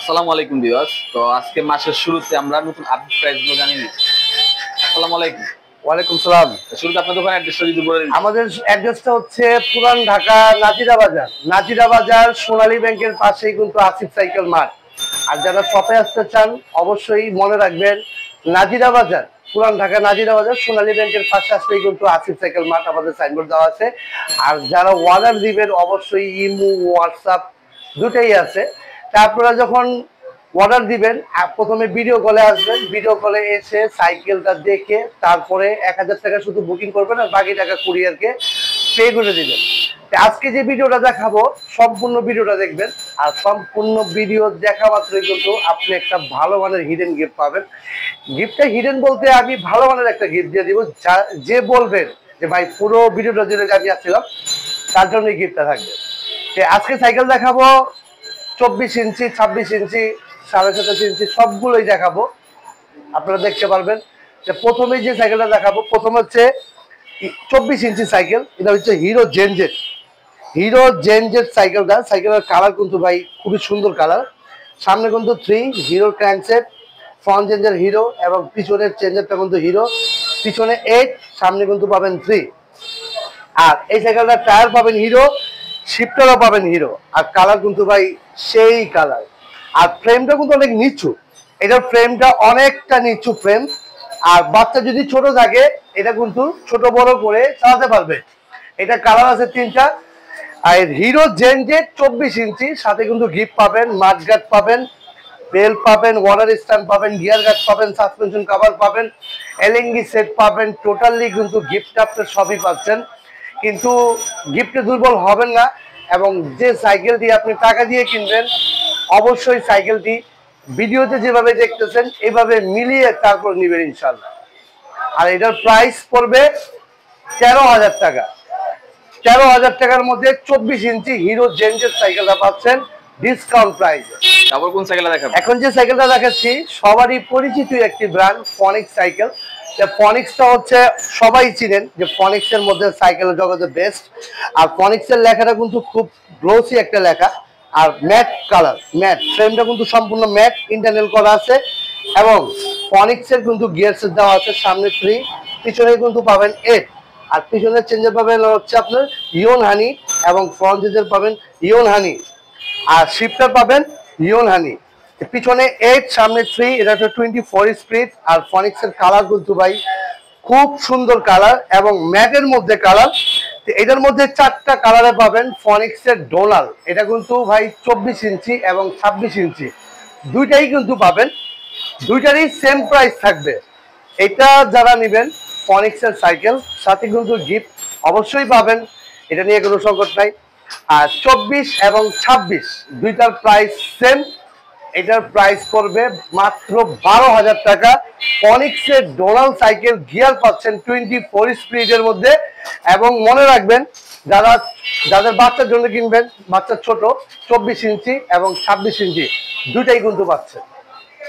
আসসালামু আলাইকুম ভিউয়ার্স। তো আজকে মাসের শুরুতে আমরা নতুন আপডেট প্রাইসগুলো জানিয়ে দিচ্ছি। আসসালামু আলাইকুম। ওয়ালাইকুম সালাম। শুরুতে আপনার দোকানের অ্যাড্রেসটা যদি বলে দিন। আমাদের অ্যাড্রেসটা হচ্ছে পুরান ঢাকা নাজিরা বাজার। নাজিরা বাজার সোনালী ব্যাংকের পাশেই কিন্তু আসিফ সাইকেল মার্ট। আর যারা শপে আসতে চান অবশ্যই মনে রাখবেন নাজিরা বাজার, পুরান ঢাকা নাজিরা বাজার সোনালী ব্যাংকের পাশে আসলেই কিন্তু আসিফ সাইকেল মার্ট, আমাদের সাইনবোর্ড দেওয়া আছে। আর যারা অর্ডার দিবেন অবশ্যই ইমো হোয়াটসঅ্যাপ দুটাই আছে। তা আপনারা যখন অর্ডার দিবেন প্রথমে ভিডিও কলে আসবেন, ভিডিও কলে এসে সাইকেলটা দেখে তারপরে 1000 টাকা শুধু বুকিং করবেন আর বাকি টাকা কুরিয়ারকে পে করে দিবেন। আজকে যে ভিডিওটা দেখাবো সম্পূর্ণ ভিডিওটা দেখবেন, আর সম্পূর্ণ ভিডিও দেখা মাত্রই কিন্তু আপনি একটা ভালো মানের হিডেন গিফট পাবেন। গিফটটা হিডেন বলতে আমি ভালো মানের একটা গিফট দিয়ে দিব, যে বলবেন যে ভাই পুরো ভিডিওটা জুড়ে আমি আসছিলাম তার জন্য এই গিফটটা থাকবে। আজকে সাইকেল দেখাবো 24 ইঞ্চি, 26 ইঞ্চি, 27.5 ইঞ্চি সবগুলোই দেখাবো, আপনারা দেখতে পারবেন। যে প্রথমেই যে সাইকেলটা দেখাবো প্রথম হচ্ছে 24 ইঞ্চি সাইকেল। এটা হচ্ছে হিরো জেনজেট। হিরো জেনজেট সাইকেলের কালার কিন্তু ভাই খুবই সুন্দর কালার। সামনে কিন্তু 3 হিরোর ক্র্যাঙ্কসেট, ফ্রন্ট চেঞ্জার হিরো এবং পিছনের চেঞ্জারটা কিন্তু হিরো, পিছনে 8, সামনে কিন্তু পাবেন 3। আর এই সাইকেলটার টায়ার পাবেন হিরো, শিফটারও পাবেন হিরো। আর কালার কিন্তু ভাই সেই কালার। আর ফ্রেমটা কিন্তু অনেক নিচু, এটার ফ্রেমটা অনেকটা নিচু ফ্রেম। আর বাচ্চা যদি ছোট থাকে এটা কিন্তু ছোট বড় করে চালাতে পারবে। এটা কালার আছে 3টা। আর হিরো জেনজেট 24 ইঞ্চি, সাথে কিন্তু গিফট পাবেন, মাডগার্ড পাবেন, বেল পাবেন, ওয়াটার স্ট্যান্ড পাবেন, গিয়ার গার্ড পাবেন, সাসপেনশন কভার পাবেন, এলএনজি সেট পাবেন। টোটালি কিন্তু গিফট আপনার সবই পাচ্ছেন, কিন্তু গিফটে দুর্বল হবেন না। এবং যে সাইকেলটি আপনি টাকা দিয়ে কিনবেন অবশ্যই সাইকেলটি ভিডিওতে যেভাবে দেখতেছেন এভাবে মিলিয়ে তারপর নেবেন ইনশাল্লাহ। আর এটার প্রাইস পড়বে 13,000 টাকা। 13,000 টাকার মধ্যে 24 ইঞ্চি হিরো জেনজেট সাইকেলটা পাচ্ছেন ডিসকাউন্ট প্রাইসে। তারপর কোন সাইকেলটা দেখাবো? এখন যে সাইকেলটা দেখাচ্ছি সবারই পরিচিত একটি ব্র্যান্ড, ফনিক্স সাইকেল। ফনিক্সটা হচ্ছে সবাই চিনেন যে ফনিক্সের মধ্যে সাইকেলের জগতে বেস্ট। আর ফনিক্সের লেখাটা কিন্তু খুব গ্লোসি একটা লেখা, আর ম্যাট কালার, ম্যাট ফ্রেমটা কিন্তু সম্পূর্ণ ম্যাট ইন্টারনাল করা আছে। এবং ফনিক্সের কিন্তু গিয়ার সেট দেওয়া আছে, সামনে 3, পিছনে কিন্তু পাবেন 8। আর পিছনের চেঞ্জার পাবেন হচ্ছে আপনার ইয়ন হানি, এবং ফ্রন্ট চেঞ্জার পাবেন ইয়ন হানি। আর শিফটার পাবেন ইয়ন হানি। পিছনে 8, সামনে 3, এটা হচ্ছে 24 স্পিড। আর ফনিক্সের কালার কিন্তু ভাই খুব সুন্দর কালার এবং ম্যাটের মধ্যে কালার। এটার মধ্যে 4টা কালারে পাবেন। ফনিক্সের ডোনাল, এটা কিন্তু ভাই 24 ইঞ্চি এবং 26 ইঞ্চি দুইটাই কিন্তু পাবেন, দুইটারই সেম প্রাইস থাকবে। এটা যারা নেবেন ফনিক্সের সাইকেল সাথে কিন্তু গিফট অবশ্যই পাবেন, এটা নিয়ে কোনো সংকট নাই। আর 24 এবং 26 দুইটার প্রাইস সেম। এটার প্রাইস পড়বে মাত্র 12,000 টাকা। ফনিক্সের ডোনাল সাইকেল গিয়ার পাচ্ছেন 24 স্পিডের মধ্যে। এবং মনে রাখবেন যাদের বাচ্চার জন্য কিনবেন, বাচ্চার ছোট 24 ইঞ্চি এবং 26 ইঞ্চি দুইটাই কিন্তু পাচ্ছেন।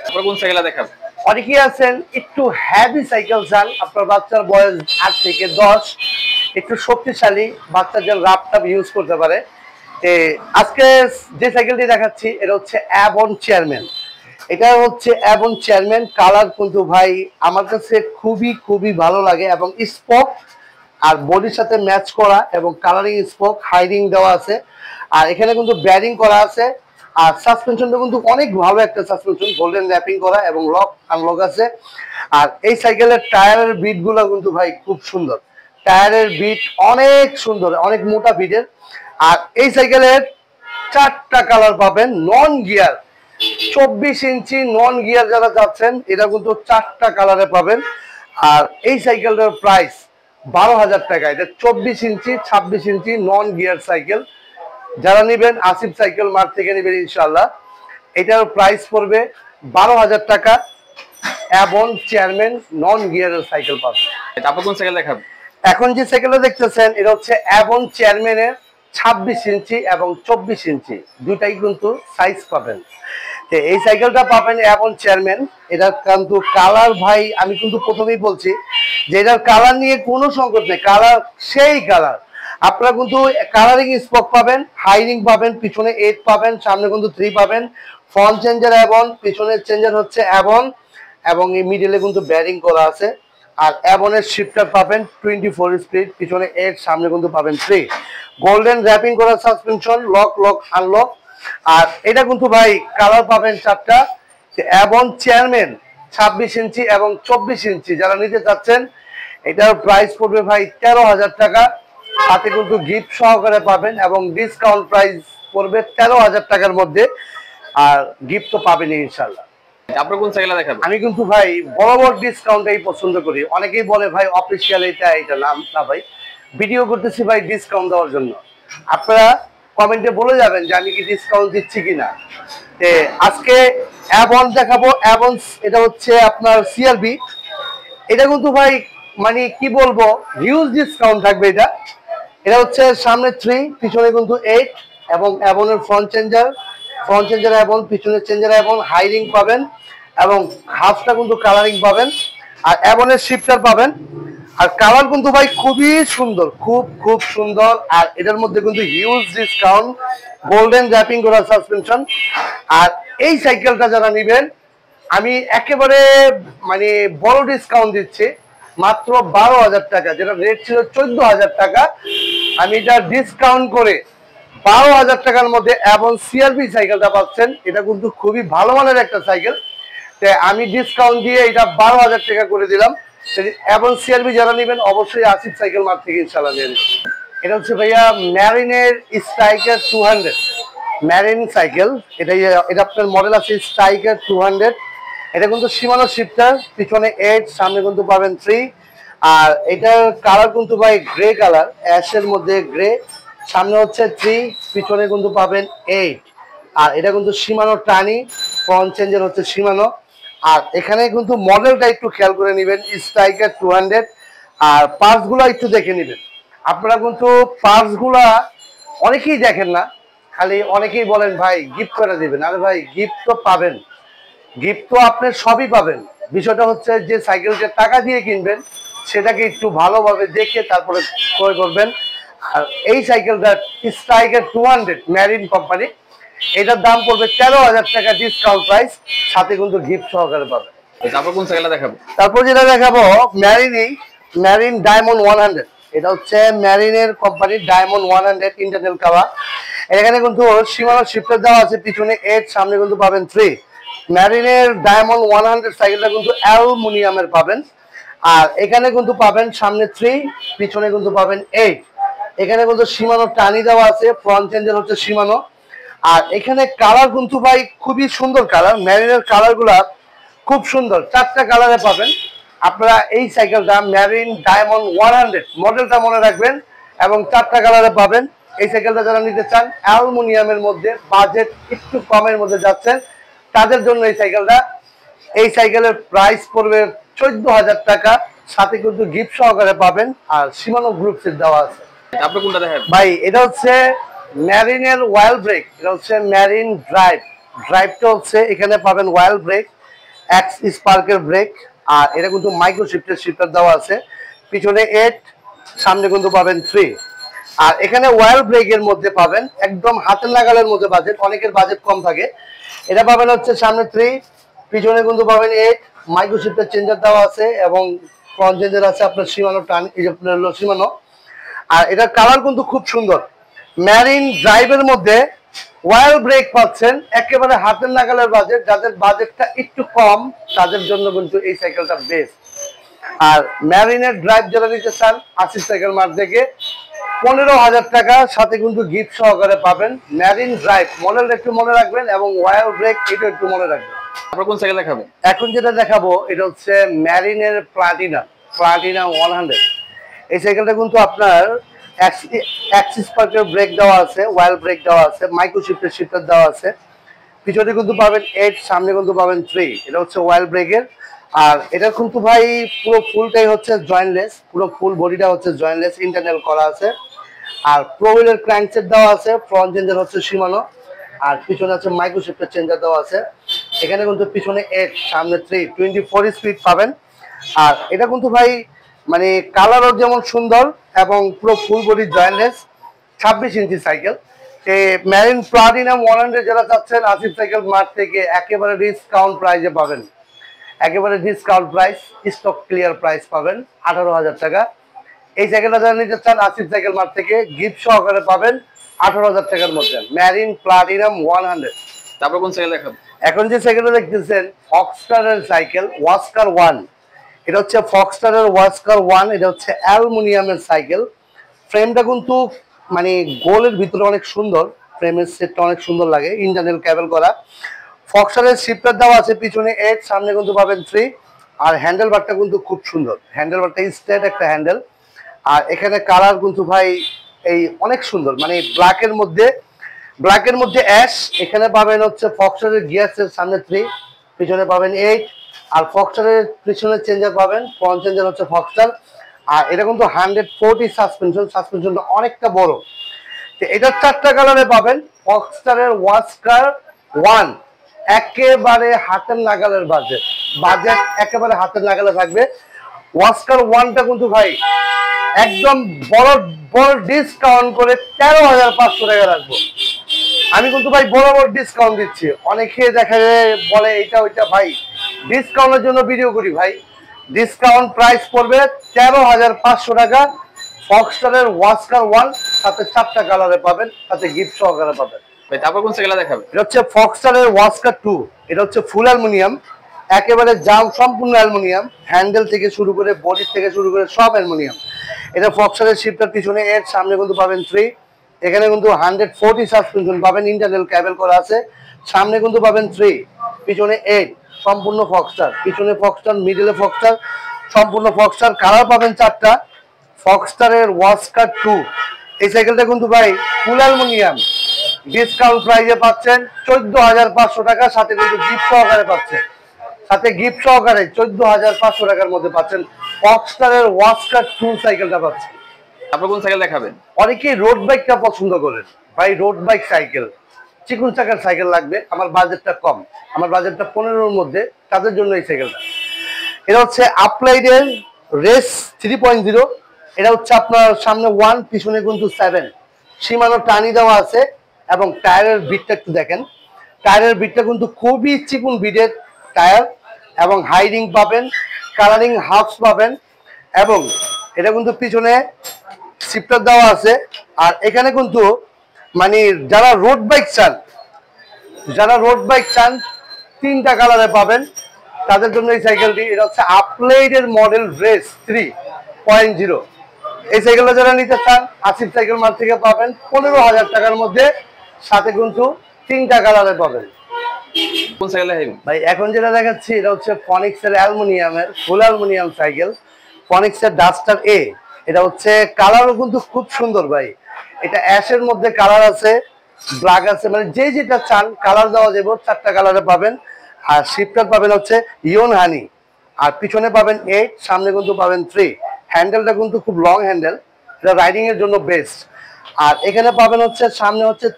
তারপর কোন সাইকেলটা দেখাবো? অনেকেই আছেন একটু হ্যাভি সাইকেল চান, আপনার বাচ্চার বয়স 8 থেকে 10, একটু শক্তিশালী, বাচ্চা যেন রাফটাপ ইউজ করতে পারে। আজকে যে সাইকেলটি দেখাচ্ছি এটা হচ্ছে অ্যাবন চেয়ারম্যান। এটা হচ্ছে অ্যাবন চেয়ারম্যান। কালার কিন্তু ভাই আমার কাছে খুবই খুবই ভালো লাগে, এবং স্পোক আর বডির সাথে ম্যাচ করা, এবং কালারিং স্পোক হাইডিং দেওয়া আছে। আর এখানে কিন্তু ব্যারিং করা আছে। আর সাসপেনশনটা কিন্তু অনেক ভালো একটা সাসপেনশন, গোল্ডেন র্যাপিং করা এবং লক আনলক আছে। আর এই সাইকেলের টায়ারের বিটগুলো কিন্তু ভাই খুব সুন্দর, টায়ারের বিট অনেক সুন্দর, অনেক মোটা বিটের। আর এই সাইকেলের 4টা কালার পাবেন নন গিয়ার। 24 ইঞ্চি নন গিয়ার যারা যাচ্ছেন এটা কিন্তু 4টা কালারে পাবেন। আর এই সাইকেলটার প্রাইস 12,000 টাকা। এটা 24 ইঞ্চি 26 ইঞ্চি নন গিয়ার সাইকেল। যারা নেবেন আসিফ সাইকেল মার্ট থেকে নেবেন ইনশাল্লাহ। এটার প্রাইস পড়বে 12,000 টাকা। অ্যাবন চেয়ারম্যান নন গিয়ারের সাইকেল পাবেন। তারপর কোন সাইকেল দেখাবো? এখন যে সাইকেলটা দেখতেছেন এটা হচ্ছে অ্যাবন চেয়ারম্যানের 26 ইঞ্চি এবং 24 ইঞ্চি দুইটাই কিন্তু সাইজ পাবেন। এই সাইকেলটা পাবেন অ্যাবন চেয়ারম্যান। এটার কিন্তু কালার ভাই আমি কিন্তু প্রথমেই বলছি যে এটার কালার নিয়ে কোনো সংকট নেই, কালার সেই কালার। আপনারা কিন্তু কালারিং স্পক পাবেন, হাইরিং পাবেন, পিছনে 8 পাবেন, সামনে কিন্তু 3 পাবেন। ফ্রন্ট চেঞ্জার অ্যাবন, পিছনের চেঞ্জার হচ্ছে অ্যাবন এবং এই মিডলে কিন্তু ব্যারিং করা আছে। আর অ্যাবনের শিফটার পাবেন 24 স্পিড, পিছনে 8, সামনে কিন্তু পাবেন 3। গোল্ডেন র্যাপিং করা সাসপেনশন, লক আনলক। আর এটা কিন্তু ভাই কালার পাবেন 4টা। অ্যাবন চেয়ারম্যান 26 ইঞ্চি এবং 24 ইঞ্চি যারা নিতে চাচ্ছেন, এটার প্রাইস পড়বে ভাই 13,000 টাকা। সাথে কিন্তু গিফট সহকারে পাবেন এবং ডিসকাউন্ট প্রাইস পড়বে 13,000 টাকার মধ্যে। আর গিফট তো পাবেনই ইনশাল্লাহ। আপনার কোন সাইকেলটা দেখাবেন? আমি কিন্তু ভাই বরাবর ডিসকাউন্টটাই পছন্দ করি। অনেকেই বলে ভাই অফিসিয়াল এটা না ভাই, ভিডিও করতেছি ভাই ডিসকাউন্ট দেওয়ার জন্য। আপনারা কমেন্টে বলে যাবেন যে আমি কি ডিসকাউন্ট দিচ্ছি কিনা। আজকে অ্যাবন দেখাবো। অ্যাবন এটা হচ্ছে আপনার সিআরবি। এটা কিন্তু ভাই মানে কি বলবো, হিউজ ডিসকাউন্ট থাকবে। এটা হচ্ছে সামনে 3, পিছনে কিন্তু 8 এবং অ্যাবনের ফ্রন্ট চেঞ্জার অ্যাবন, পিছনের চেঞ্জার অ্যাবন, হাইরিং পাবেন এবং হাফটা কিন্তু কালারিং পাবেন। আর অ্যাবনের শিফটার পাবেন। আর কালার কিন্তু ভাই খুবই সুন্দর, খুব সুন্দর। আর এটার মধ্যে কিন্তু হিউজ ডিসকাউন্ট, গোল্ডেন র্যাপিং করা সাসপেনশন। আর এই সাইকেলটা যারা নেবেন, আমি একেবারে মানে বড় ডিসকাউন্ট দিচ্ছি, মাত্র 12,000 টাকা। যেটা রেট ছিল 14,000 টাকা, আমি এটা ডিসকাউন্ট করে 12,000 টাকার মধ্যে এবং সিআরবি সাইকেলটা পাচ্ছেন। এটা কিন্তু খুবই ভালো মানের একটা সাইকেল। আমি ডিসকাউন্ট দিয়ে এটা 12,000 টাকা করে দিলাম। এবং সিআরবি যারা নেবেন অবশ্যই আসিফ সাইকেল মার্ট থেকে ইনশাআল্লাহ নিয়ে নেবেন। এটা হচ্ছে ভাইয়া ম্যারিনের স্ট্রাইকার 200 ম্যারিন সাইকেল। এটা আপনার মডেল আছে স্ট্রাইকার 200। এটা কিন্তু সীমানো শিফটার, পিছনে 8, সামনে কিন্তু পাবেন 3। আর এটার কালার কিন্তু ভাই গ্রে কালার, অ্যাশের মধ্যে গ্রে। সামনে হচ্ছে 3, পিছনে কিন্তু পাবেন 8। আর এটা কিন্তু সীমানো টানি, ফ্রন্ট চেঞ্জার হচ্ছে সীমানো। আর এখানে কিন্তু মডেলটা একটু খেয়াল করে নেবেন, স্ট্রাইকার 200। আর পার্টসগুলো একটু দেখে নেবেন। আপনারা কিন্তু পার্টসগুলা অনেকেই দেখেন না, খালি অনেকেই বলেন ভাই গিফট করে দিবেন। আরে ভাই গিফট তো পাবেন, গিফট তো আপনি সবই পাবেন। বিষয়টা হচ্ছে যে সাইকেলটা টাকা দিয়ে কিনবেন সেটাকে একটু ভালোভাবে দেখে তারপরে ক্রয় করবেন। আর এই সাইকেলটা স্ট্রাইকার 200 ম্যারিন কোম্পানি, এটার দাম পড়বে 13,000 টাকা ডিসকাউন্ট প্রাইস, সাথে কিন্তু গিফট সহকারে পাবেন। তারপর কোন সাইকেলটা দেখাবো? তারপর যেটা দেখাবো ম্যারিন ডায়মন্ড 100। এটা হচ্ছে ম্যারিনের কোম্পানির ডায়মন্ড 100 ইন্টারনাল কাভার। এখানে কিন্তু সীমানো শিফটার দেওয়া আছে, পিছনে 8, সামনে কিন্তু পাবেন 3। ম্যারিনের ডায়মন্ড 100 সাইকেলটা কিন্তু অ্যালুমিনিয়ামের পাবেন। আর এখানে কিন্তু পাবেন সামনে 3, পিছনে কিন্তু পাবেন 8। এখানে কিন্তু সীমানো টানি দেওয়া আছে, ফ্রন্ট চেঞ্জার হচ্ছে সীমানো। আর এখানে কালার কিন্তু ভাই খুবই সুন্দর কালার, ম্যারিনের কালারগুলা খুব সুন্দর, 4টা কালারে পাবেন আপনারা। এই সাইকেলটা ম্যারিন ডায়মন্ড 100 মডেলটা মনে রাখবেন এবং 4টা কালারে পাবেন। এই সাইকেলটা যারা নিতে চান অ্যালুমিনিয়ামের মধ্যে, বাজেট একটু কমের মধ্যে যাচ্ছেন, তাদের জন্য এই সাইকেলের প্রাইস পড়বে 14,000 টাকা, সাথে কিন্তু গিফট সহকারে পাবেন। আর সীমানো গ্রুপ সেট দেওয়া আছে। আপনি কোনটা দেখাবেন ভাই? এটা হচ্ছে ম্যারিনের ওয়াইল ব্রেক। এটা হচ্ছে ম্যারিন ড্রাইভটা হচ্ছে এখানে পাবেন ওয়াইল ব্রেক, এক্স স্পার্কের ব্রেক। আর এটা কিন্তু মাইক্রো শিফটার দেওয়া আছে, পিছনে 8, সামনে কিন্তু পাবেন 3। আর এখানে ওয়াইল ব্রেকের মধ্যে পাবেন একদম হাতের নাগালের মধ্যে, বাজেট অনেকের বাজেট কম থাকে। এটা পাবেন হচ্ছে সামনে 3, পিছনে কিন্তু পাবেন 8, মাইক্রো শিফটার চেঞ্জার দেওয়া আছে এবং ফ্রন্ট চেঞ্জার আছে আপনার সীমানো টান, এই যে আপনার সীমানো। আর এটার কালার কিন্তু খুব সুন্দর। ম্যারিন ড্রাইভের মধ্যে ওয়াইল ব্রেক পাচ্ছেন, একেবারে হাতের নাগালের বাজেট। যাদের বাজেটটা একটু কম তাদের জন্য কিন্তু এই সাইকেলটা বেস্ট। আর ম্যারিনের ড্রাইভ যারা নিতে চান আসিফ সাইকেল মার্ট থেকে 15,000 টাকা, সাথে কিন্তু গিফট সহকারে পাবেন। ম্যারিন ড্রাইভ মডেলটা একটু মনে রাখবেন এবং ওয়াইল ব্রেক এটা একটু মনে রাখবেন। আপনার কোন সাইকেল দেখাবেন? এখন যেটা দেখাবো এটা হচ্ছে ম্যারিনের প্লাটিনা 100। এই সাইকেলটা কিন্তু আপনার অ্যাক্সিস পার্কের ব্রেক দেওয়া আছে, ওয়াইল ব্রেক দেওয়া আছে, মাইক্রো শিফটার দেওয়া আছে। পিছনে কিন্তু পাবেন 8, সামনে কিন্তু পাবেন 3। এটা হচ্ছে ওয়াইল ব্রেকের। আর এটা কিন্তু ভাই পুরো ফুলটাই হচ্ছে জয়েন্টলেস, পুরো ফুল বডিটা হচ্ছে জয়েন্টলেস, ইন্টারনাল করা আছে। আর প্রো হুইলের ক্র্যাঙ্কসেট দেওয়া আছে, ফ্রন্ট চেঞ্জার হচ্ছে সীমানো। আর পিছনে আছে মাইক্রো শিফটার চেঞ্জার দেওয়া আছে। এখানে কিন্তু পিছনে 8, সামনে 3, 24 স্পিড পাবেন। আর এটা কিন্তু ভাই মানে কালারও যেমন সুন্দর এবং পুরো ফুল বডি জয়েন্টলেস 26 ইঞ্চি সাইকেল। এই মেরিন প্লাটিনাম 100 যারা চাচ্ছেন আসিফ সাইকেল মার্ট থেকে একেবারে ডিসকাউন্ট প্রাইসে পাবেন, একেবারে discount price, stock clear price পাবেন 18,000 টাকা। এই সাইকেলটা যারা নিতে চান আসিফ সাইকেল মার্ট থেকে গিফট সহকারে পাবেন 18,000 টাকার মধ্যে মেরিন প্লাটিনাম 100। তারপর কোন সাইকেল দেখাবো? এখন যে সাইকেলটা দেখতেছেন ফক্সটারের সাইকেল ওয়াস্কার 1। এটা হচ্ছে ফক্সটারের ওয়াস্কার 1, এটা হচ্ছে অ্যালুমিনিয়ামের সাইকেল। ফ্রেমটা কিন্তু মানে গোলের ভিতরে অনেক সুন্দর, ফ্রেমের সেটটা অনেক সুন্দর লাগে, ইন্টারনাল কেবল করা। ফক্সটারের শিপটার দেওয়া আছে পিছনে 8, সামনে কিন্তু পাবেন 3। আর হ্যান্ডেল বারটা কিন্তু খুব সুন্দর, হ্যান্ডেল বারটা স্ট্রেট একটা হ্যান্ডেল। আর এখানে কালার কিন্তু ভাই এই অনেক সুন্দর, মানে ব্ল্যাকের মধ্যে অ্যাশ। এখানে পাবেন হচ্ছে ফক্সটারের গিয়ারের সামনে 3, পিছনে পাবেন 8। আর ফক্সটারের পিছনে চেঞ্জার পাবেন, ফ্রন্ট চেঞ্জার হচ্ছে ফক্সটার। আর এটা কিন্তু 140 সাসপেনশনটা অনেকটা বড়। তো এটা 4টা কালারে পাবেন। ফক্সটারের ওয়াস্কার 1 একেবারে হাতের নাগালের বাজেট একেবারে হাতের নাগালে থাকবে। ওয়াস্কার 1টা কিন্তু ভাই একদম বড় ডিসকাউন্ট করে 13,500 টাকা রাখবো। আমি কিন্তু ভাই বড় ডিসকাউন্ট দিচ্ছি। অনেকে দেখা যায় বলে এটা ওইটা, ভাই ডিসকাউন্টের জন্য ভিডিও করি ভাই। ডিসকাউন্ট প্রাইস পড়বে 13,500 টাকা। ফক্সটারের ওয়াস্কার 1 সাথে 4টা কালারে পাবেন, সাথে গিফট সহকারে পাবেন। ভাই তারপর কোন সাইকেল দেখাবে? এটা হচ্ছে ফক্সটারের ওয়াস্কার 2। এটা হচ্ছে ফুল অ্যালুমিনিয়াম, একেবারে জাম সম্পূর্ণ অ্যালুমিনিয়াম। হ্যান্ডেল থেকে শুরু করে বডি থেকে শুরু করে সব অ্যালুমিনিয়াম। এটা ফক্সটারের শিপটার পিছনে 8, সামনে কিন্তু পাবেন 3। এখানে কিন্তু 140 সাসপেনশন পাবেন, ইন্টারনাল কেবল করা আছে। সামনে কিন্তু পাবেন 3, পিছনে 8, সম্পূর্ণ ফক্সটার। পিছনে ফক্সটার, মিডলে ফক্সটার, সম্পূর্ণ ফক্সটার। কালার পাবেন 4টা। ফক্সটারের ওয়াস্কার 2 এই সাইকেলটা কিন্তু ভাই ফুল অ্যালুমিনিয়াম, ডিসকাউন্ট প্রাইসে পাচ্ছেন 14,500 টাকা, সাথে কিন্তু গিফট সহকারে পাচ্ছেন, সাথে গিফট সহকারে 14,500 টাকার মধ্যে পাচ্ছেন ফক্সটারের ওয়াস্কার 2 সাইকেলটা পাচ্ছেন। তারপর কোন সাইকেল দেখাবেন? অনেকেই রোড বাইকটা পছন্দ করেন ভাই, রোড বাইক সাইকেল, চিকুন চাকার সাইকেল লাগবে, আমার বাজেটটা কম, আমার বাজেটটা 15-র মধ্যে, তাদের জন্য এই সাইকেলটা। এটা হচ্ছে আপলাইডের রেস 3.0। এটা হচ্ছে আপনার সামনে 1, পিছনে কিন্তু 7, সীমানো টানি দেওয়া আছে। এবং টায়ারের বিটটা একটু দেখেন, টায়ারের বিটটা কিন্তু খুবই চিকুন বিটের টায়ার, এবং হাইডিং পাবেন, কালারিং হাফস পাবেন। এবং এটা কিন্তু পিছনে শিফটার দেওয়া আছে। আর এখানে কিন্তু মানে যারা রোড বাইক চান 3টা কালারে পাবেন, তাদের জন্য এই সাইকেলটি। এটা হচ্ছে আপলাইডের মডেল রেস 3.0। এই সাইকেলটা যারা নিতে চান আসিফ সাইকেল মার্ট থেকে পাবেন 15,000 টাকার মধ্যে, সাথে কিন্তু 3টা কালারে পাবেন। কোন সাইকেল দেখাবেন ভাই? এখন যেটা দেখাচ্ছি এটা হচ্ছে ফনিক্সের অ্যালুমিনিয়ামের ফুল অ্যালুমিনিয়াম সাইকেল, ফনিক্সের ডাস্টার এ। এটা হচ্ছে কালারও কিন্তু খুব সুন্দর ভাই। এটা অ্যাশের মধ্যে কালার আছে, ব্ল্যাক আছে, মানে যে যেটা চান কালার দেওয়া যাবে। 4টা কালারে পাবেন। আর শিফটার পাবেন হচ্ছে ইয়ন হানি। আর পিছনে পাবেন 8, সামনে কিন্তু পাবেন 3। হ্যান্ডেলটা কিন্তু খুব লং হ্যান্ডেল, এটা রাইডিং এর জন্য বেস্ট। আর এখানে পাবেন হচ্ছে সামনে হচ্ছে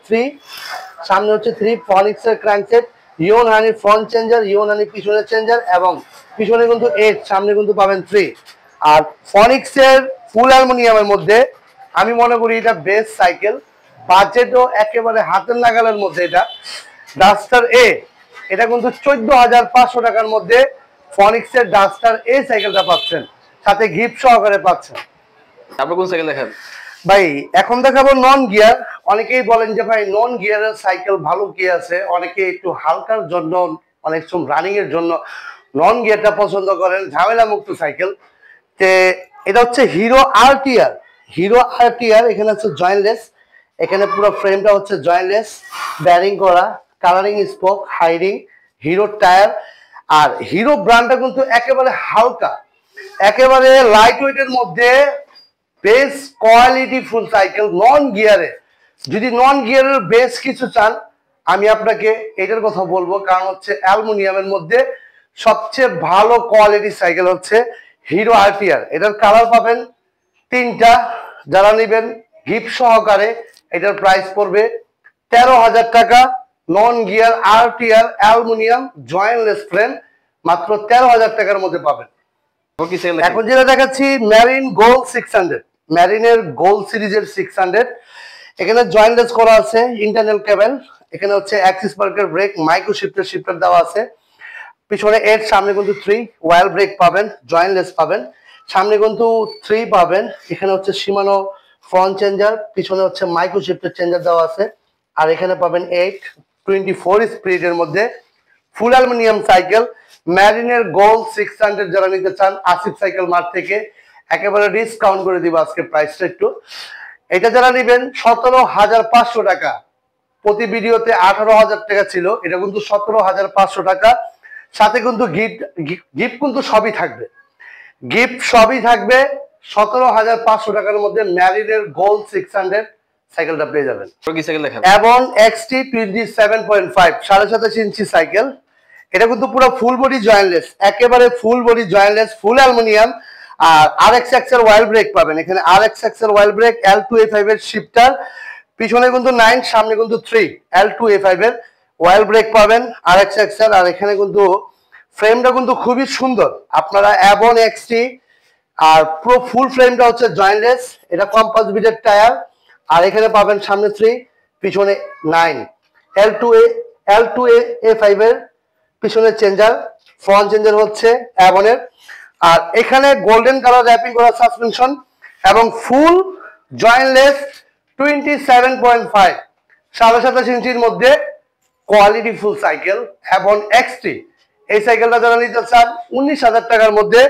3 ফনিক্সের ক্র্যাঙ্কসেট, ইয়ন হানি ফ্রন্ট চেঞ্জার, ইয়ন হানি পিছনে চেঞ্জার, এবং পিছনে কিন্তু 8, সামনে কিন্তু পাবেন 3। আর ফনিক্সের ফুল অ্যালুমিনিয়ামের মধ্যে আমি মনে করি এটা বেস্ট সাইকেল, বাজেটও একেবারে হাতের নাগালের মধ্যে। এটা ডাস্টার এ, এটা কিন্তু 14,500 টাকার মধ্যে ফনিক্সের ডাস্টার এ সাইকেলটা পাচ্ছেন, সাথে গিফট সহকারে পাচ্ছেন। তারপর কোন সাইকেল দেখাবেন? ভাই এখন দেখাবো নন গিয়ার। অনেকেই বলেন যে ভাই নন গিয়ারের সাইকেল ভালো কি আছে, অনেকে একটু হালকার জন্য, অনেক সময় রানিং এর জন্য নন গিয়ারটা পছন্দ করেন, ঝামেলা মুক্ত সাইকেল। তে এটা হচ্ছে হিরো আরটিআর। এখানে হচ্ছে জয়েন্টলেস, এখানে পুরো ফ্রেমটা হচ্ছে জয়েন্টলেস, ব্যারিং করা, colouring spoke, hiding, Hero tyre. আর হিরো ব্র্যান্ডটা কিন্তু একেবারে হালকা, একেবারে লাইট ওয়েটের মধ্যে best quality full cycle non গিয়ারে। যদি নন গিয়ারের বেস কিছু চান আমি আপনাকে এটার কথা বলবো, কারণ হচ্ছে অ্যালুমিনিয়ামের মধ্যে সবচেয়ে ভালো কোয়ালিটি সাইকেল হচ্ছে হিরো আরটিআর। এটার কালার পাবেন 3টা, যারা নেবেন গিফট সহকারে এটার প্রাইস পড়বে 13,000 টাকা। Non gear RTR aluminium jointless frame মাত্র 13,000 টাকার মধ্যে পাবেন। এখন যেটা দেখাচ্ছি মেরিন গোল্ড 600। ম্যারিনের গোল্ড সিরিজের 600। এখানে জয়েন্টলেস করা আছে, ইন্টারনাল কেবল। এখানে হচ্ছে অ্যাক্সিস পার্কের ব্রেক, মাইক্রো শিফটার দেওয়া আছে। পিছনে 8, সামনে কিন্তু 3 ওয়াইল ব্রেক পাবেন, জয়েন্টলেস পাবেন। সামনে কিন্তু 3 পাবেন। এখানে হচ্ছে শিমানো ফ্রন্ট চেঞ্জার, পিছনে হচ্ছে মাইক্রো শিফটার চেঞ্জার দেওয়া আছে। আর এখানে পাবেন 824 স্পিডের মধ্যে ফুল অ্যালুমিনিয়াম সাইকেল ম্যারিনের গোল্ড 600 যারা নিতে চান আসিফ সাইকেল মার্ট থেকে একেবারে ডিসকাউন্ট করে দিব আজকে প্রাইসটা একটু। এটা যারা নেবেন 17,500 টাকা, প্রতি ভিডিওতে 18,000 টাকা ছিল, এটা কিন্তু 17,500 টাকা। সাথে কিন্তু গিফট কিন্তু সবই থাকবে, গিফট সবই থাকবে। 17,500 টাকার মধ্যে ম্যারিনের গোল্ড 600 সাইকেলটা পেয়ে যাবেন। কি সাইকেল দেখাবেন? এবং XT 27.5 27.5 ইঞ্চি সাইকেল। এটা কিন্তু পুরো ফুল বডি জয়েন্টলেস, একেবারে full body jointless, full aluminium. আর RXX এর ওয়াইল ব্রেক পাবেন, এখানে RXX এর ওয়াইল ব্রেক, L2A5 এর শিফটার, পিছনে কিন্তু 9, সামনে কিন্তু 3 L2A5 এর ওয়াইল ব্রেক পাবেন RXX এর। আর এখানে কিন্তু ফ্রেমটা কিন্তু খুবই সুন্দর, আপনারা অ্যাবন XT আর পুরো ফুল ফ্রেমটা হচ্ছে জয়েন্টলেস। এটা কম্পাস বিটের টায়ার। আর এখানে পাবেন সামনে 3, পিছনে 9 L2A5 এর পিছনে চেঞ্জার, ফ্রন্ট চেঞ্জার হচ্ছে অ্যাবনের। আর এখানে গোল্ডেন কালার র্যাপিং করা সাসপেনশন এবং ফুল জয়েন্টলেস 27.5 27.5 ইঞ্চির মধ্যে কোয়ালিটি ফুল সাইকেল অ্যাবন XT। এই সাইকেলটা যারা নিতে চান 19,000 টাকার মধ্যে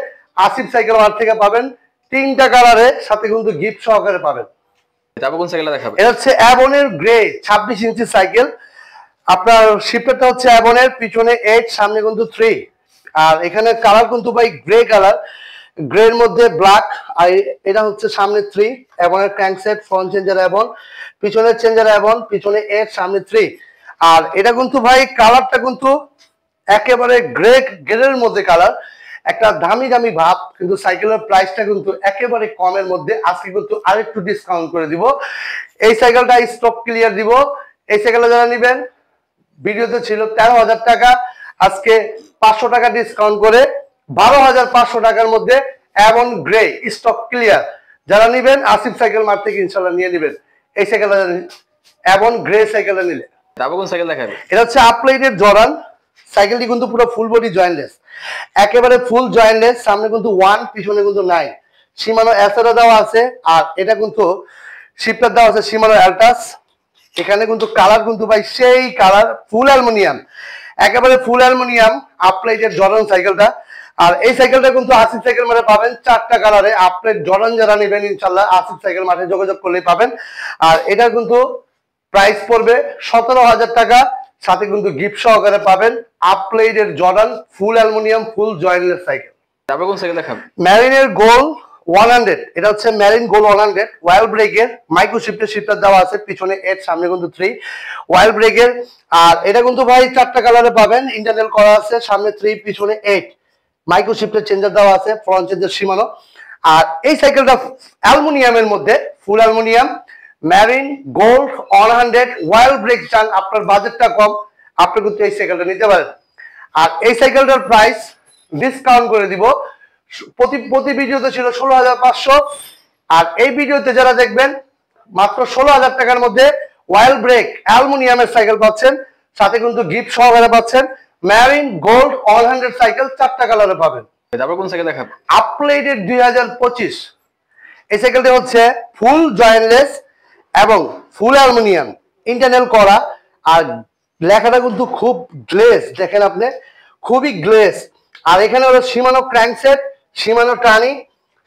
আসিফ সাইকেল মার্ট থেকে পাবেন, 3টা কালারে, সাথে কিন্তু গিফট সহকারে পাবেন। তারপর কোন সাইকেলটা দেখাবেন? এটা হচ্ছে অ্যাবনের গ্রে 26 ইঞ্চি সাইকেল। আপনার শিফটারটা হচ্ছে অ্যাবনের, পিছনে 8, সামনে কিন্তু 3। আর এখানে কালার কিন্তু ভাই গ্রে কালার, গ্রের মধ্যে ব্ল্যাক। আর এটা হচ্ছে সামনে 3 অ্যাবনের ক্র্যাঙ্কসেট, ফ্রন্ট চেঞ্জার অ্যাবন, পিছনের চেঞ্জার অ্যাবন, পিছনে 8, সামনে 3। আর এটা কিন্তু ভাই কালারটা কিন্তু একেবারে গ্রের মধ্যে কালার, একটা দামি দামি ভাব। কিন্তু সাইকেলের প্রাইসটা কিন্তু একেবারে কমের মধ্যে, আজকে কিন্তু আরেকটু ডিসকাউন্ট করে দিব। এই সাইকেলটা স্টক ক্লিয়ার দিব। এই সাইকেলটা যারা নেবেন ভিডিওতে ছিল 13,000 টাকা, আজকে 500 টাকা ডিসকাউন্ট করে 12,500 টাকার মধ্যে অ্যাবন গ্রে স্টক ক্লিয়ার। যারা নেবেন আসিফ সাইকেল মার্ট থেকে ইনশাআল্লাহ নিয়ে নেবেন এই সাইকেলটা, অ্যাবন গ্রে সাইকেলটা নিলে। তারপর কোন সাইকেল দেখাবেন? এটা হচ্ছে আপলাইটের জর্ডান সাইকেলটি, কিন্তু পুরো ফুল বডি জয়েন্টলেস, একেবারে ফুল জয়েন্টলেস। সামনে কিন্তু 1, পিছনে কিন্তু 9 শিমানো অ্যাসেরা দেওয়া আছে। আর এটা কিন্তু শিফটার দেওয়া আছে শিমানো অ্যালটাস। এখানে কিন্তু কালার কিন্তু ভাই সেই কালার, ফুল অ্যালুমিনিয়াম, একেবারে ফুল অ্যালুমিনিয়াম আপলাইটের জর্ডান সাইকেলটা। আর এই সাইকেলটা কিন্তু আসিফ সাইকেল মাঠে পাবেন 4টা কালারে। আপলাইট জর্ডান যারা নেবেন ইনশাল্লাহ আসিফ সাইকেল মাঠে যোগাযোগ করলেই পাবেন। আর এটা কিন্তু প্রাইস পড়বে 17,000 টাকা, সাথে কিন্তু গিফট সহকারে পাবেন আপলাইটের Jordan full aluminium full jointless cycle. তারপর কোন সাইকেল দেখাবেন? ম্যারিনের গোল 100। এটা হচ্ছে ম্যারিন গোল 100 ওয়াইল ব্রেকের, মাইক্রো শিফটার দেওয়া আছে, পিছনে 8, সামনে কিন্তু 3 ওয়াইল ব্রেকের। আর এটা কিন্তু ভাই 4টা কালারে পাবেন, ইন্টারনাল করা আছে, সামনে 3, পিছনে 8 মাইক্রো শিফটার চেঞ্জার দেওয়া আছে, ফ্রন্ট চেঞ্জার সীমানো। আর এই সাইকেলটা অ্যালুমিনিয়ামের মধ্যে, ফুল অ্যালুমিনিয়াম ম্যারিন গোল্ড 100 ওয়াইল ব্রেক চান, আপনার বাজেটটা কম, আপনি কিন্তু এই সাইকেলটা নিতে পারেন। আর এই সাইকেলটার প্রাইস ডিসকাউন্ট করে দিব, প্রতি ভিডিওতে ছিল 16,500, আর এই ভিডিওতে যারা দেখবেন মাত্র 16,000 টাকার মধ্যে ওয়াইল ব্রেক অ্যালুমিনিয়ামের সাইকেল পাচ্ছেন, সাথে কিন্তু গিফট সহকারে পাচ্ছেন ম্যারিন গোল্ড 100 সাইকেল 4টা কালারে পাবেন। তারপর কোন সাইকেল দেখাবেন? আপলাইটেড 2025 এই সাইকেলটা হচ্ছে ফুল জয়েন্টলেস এবং ফুল অ্যালুমিনিয়াম ইন্টারনাল করা। আর লেখাটা কিন্তু খুব গ্লেজ, দেখেন আপনি, খুবই গ্লেজ। আর এখানে হলো শিমানো ক্র্যাঙ্কসেট, শিমানো টানি,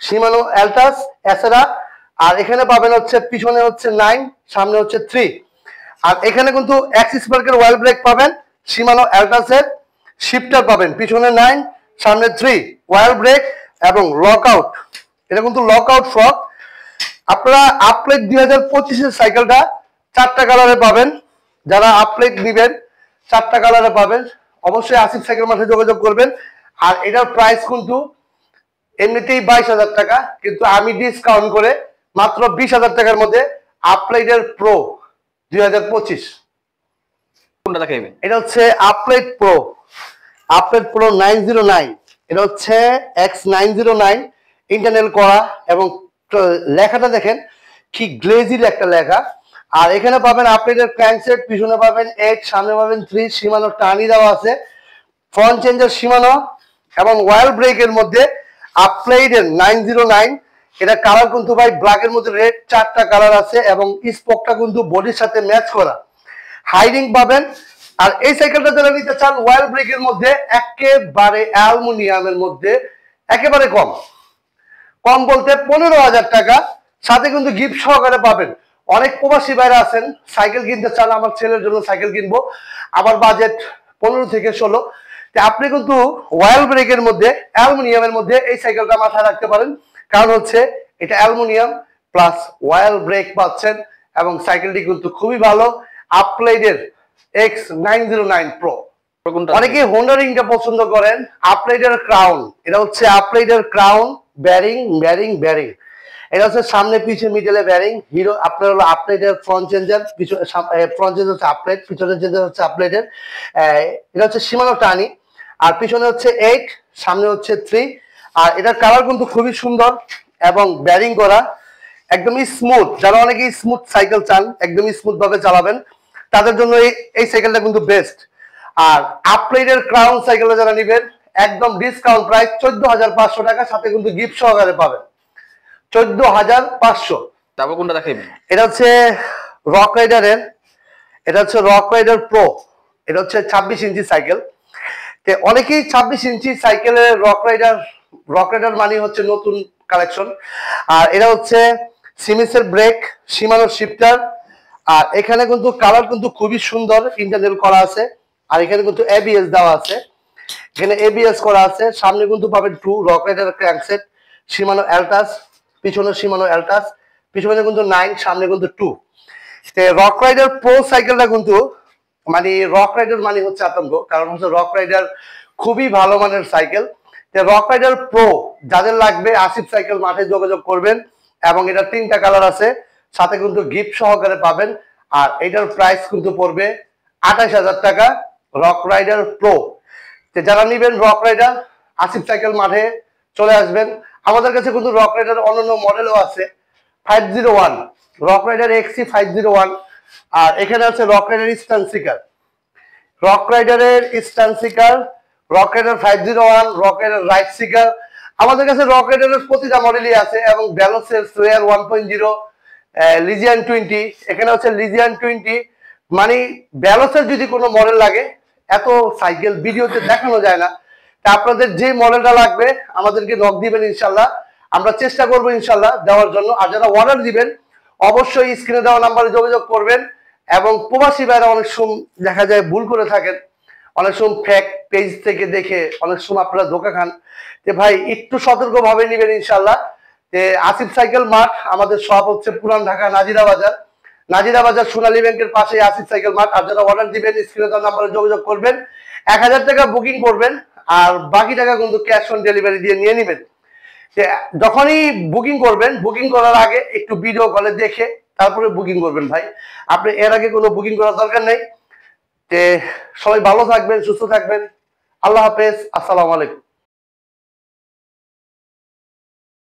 শিমানো অ্যালটাস অ্যাসেরা। আর এখানে পাবেন হচ্ছে পিছনে হচ্ছে 9, সামনে হচ্ছে 3। আর এখানে কিন্তু অ্যাক্সিস পার্কের ওয়াইল ব্রেক পাবেন, শিমানো অ্যালটাসের শিফটার পাবেন, পিছনে 9, সামনে 3 ওয়াইল ব্রেক এবং লক আউট। এটা কিন্তু লক আউট ফ্রক। আপনারা আপলাইট 2025 সাইকেলটা 4টা কালারে পাবেন, যারা আপলাইট নেবেন 4টা কালারে পাবেন, অবশ্যই আসিফ সাইকেল মাঠে যোগাযোগ করবেন। আর এটার প্রাইস কিন্তু এমনিতেই 22,000 টাকা, কিন্তু আমি ডিসকাউন্ট করে মাত্র 20,000 টাকার মধ্যে আপলাইটের প্রো 2025। কোনটা দেখাবেন? এটা হচ্ছে আপলাইট প্রো 909। এটা হচ্ছে X909 ইন্টারনাল করা এবং লেখাটা দেখেন কি গ্লেজির একটা লেখা। আর এখানে পাবেন আপডেটেড ক্র্যাঙ্কসেট, পিছনে পাবেন 8, সামনে পাবেন 3, সীমানো টানি দেওয়া আছে, ফ্রন্ট চেঞ্জার সীমানো এবং ওয়াইল ব্রেকের মধ্যে আপলাইডের 909। এটা কালার কিন্তু ভাই ব্ল্যাকের মধ্যে রেড 4টা কালার আছে এবং স্পোকটা কিন্তু বডির সাথে ম্যাচ করা, হাইডিং পাবেন। আর এই সাইকেলটা যারা নিতে চান ওয়াইল ব্রেকের মধ্যে একেবারে অ্যালুমিনিয়ামের মধ্যে একেবারে কম বলতে 15,000 টাকা, সাথে কিন্তু গিফট সহকারে পাবেন। অনেক প্রবাসী ভাইরা আছেন সাইকেল কিনতে চান, আমার ছেলের জন্য সাইকেল কিনবো, আমার বাজেট 15 থেকে 16, আপনি কিন্তু ওয়াইল ব্রেকের মধ্যে অ্যালুমিনিয়ামের মধ্যে এই সাইকেলটা মাথায় রাখতে পারেন। কারণ হচ্ছে এটা অ্যালুমিনিয়াম প্লাস ওয়াইল ব্রেক পাচ্ছেন এবং সাইকেলটি কিন্তু খুবই ভালো। আপলাইডের X909 Pro। অনেকে হোন্ডা রিংটা পছন্দ করেন, আপলাইডের ক্রাউন, এটা হচ্ছে আপলাইডের ক্রাউন ব্যারিং। এটা হচ্ছে সামনে পিছনে মিডলে ব্যারিং। হিরো আপনার হলো আপলাইডের ফ্রন্ট চেঞ্জার, পিছনে ফ্রন্ট চেঞ্জার হচ্ছে আপলাইড, পিছনের চেঞ্জার হচ্ছে আপলাইডের। এটা হচ্ছে সীমানো টানি, আর পিছনে হচ্ছে 8, সামনে হচ্ছে 3। আর এটার কালার কিন্তু খুবই সুন্দর এবং ব্যারিং করা একদমই স্মুথ। যারা অনেকেই স্মুথ সাইকেল চান, একদমই স্মুথ ভাবে চালাবেন, তাদের জন্য এই সাইকেলটা কিন্তু বেস্ট। আর আপলাইডের ক্রাউন সাইকেল যারা নেবেন একদম ডিসকাউন্ট প্রাইস 14,500 টাকা, সাথে কিন্তু গিফট সহকারে পাবেন 14,500। তারপর কোনটা দেখাইবেন? এটা হচ্ছে রক রাইডারের, এটা হচ্ছে রক রাইডার প্রো। এটা হচ্ছে 26 ইঞ্চি সাইকেল। অনেকেই 26 ইঞ্চি সাইকেলের রক রাইডার মানে হচ্ছে নতুন কালেকশন। আর এটা হচ্ছে সিমিসের ব্রেক, সীমানো শিফটার। আর এখানে কিন্তু কালার কিন্তু খুবই সুন্দর, ইন্টারনেল করা আছে। আর এখানে কিন্তু এবিএস দেওয়া আছে, এখানে এবিএস করা আছে। সামনে কিন্তু পাবেন 2 রক রাইডার ক্র্যাঙ্কসেট, সীমানো অ্যালটাস, পিছনে সীমানো অ্যালটাস, পিছনে কিন্তু 9, সামনে কিন্তু 2। রক রাইডার প্রো সাইকেলটা কিন্তু মানে রক রাইডার মানে হচ্ছে আতঙ্ক, কারণ হচ্ছে রক রাইডার খুবই ভালো মানের সাইকেল। রক রাইডার প্রো যাদের লাগবে আসিফ সাইকেল মাঠে যোগাযোগ করবেন। এবং এটা 3টা কালার আছে, সাথে কিন্তু গিফট সহকারে পাবেন। আর এটার প্রাইস কিন্তু পড়বে 28,000 টাকা, রক রাইডার প্রো। যারা নিবেন রক রাইডার আসিফ সাইকেল মাঠে চলে আসবেন। আমাদের কাছে কিন্তু রক রাইডার অন্যান্য মডেলও আছে, 501 রক রাইডার XC 501। আর এখানে আছে রক রাইডার স্ট্যান্সিকার, রক রাইডারের স্ট্যান্সিকার, রক রাইডার 501, রক রাইডার রাইট সিকার। আমাদের কাছে রক রাইডারের প্রতিটা মডেলই আছে এবং ভেলোসের সোয়ার 1.0, লিজিয়ান 20। এখানে হচ্ছে লিজিয়ান 20 মানে ভেলোসের যদি কোনো মডেল লাগে, এত সাইকেল ভিডিওতে দেখানো যায় না। তা আপনাদের যে মডেলটা লাগবে আমাদেরকে নক দিবেন, ইনশাল্লাহ আমরা চেষ্টা করবো ইনশাল্লাহ দেওয়ার জন্য। আর যারা অর্ডার দিবেন অবশ্যই স্ক্রিনে দেওয়া নাম্বারে যোগাযোগ করবেন। এবং প্রবাসী ভাইরা অনেক সময় দেখা যায় ভুল করে থাকেন, অনেক সময় ফেক পেজ থেকে দেখে অনেক সময় আপনারা ধোকা খান। ভাই একটু সতর্কভাবে নেবেন ইনশাল্লাহ। আসিফ সাইকেল মাঠ আমাদের সব হচ্ছে পুরান ঢাকা নাজিরা বাজার সোনালী ব্যাংকের পাশে আসিফ সাইকেল মাঠ। আর যারা অর্ডার দিবেন স্ক্রিনে দেওয়া নাম্বারে যোগাযোগ করবেন, 1000 টাকা বুকিং করবেন আর বাকি টাকা কিন্তু ক্যাশ অন ডেলিভারি দিয়ে নিয়ে নেবেন। যখনই বুকিং করবেন, বুকিং করার আগে একটু ভিডিও কলে দেখে তারপরে বুকিং করবেন ভাই। আপনি এর আগে কোনো বুকিং করার দরকার নেই। সবাই ভালো থাকবেন, সুস্থ থাকবেন। আল্লাহ হাফেজ, আসসালামু আলাইকুম।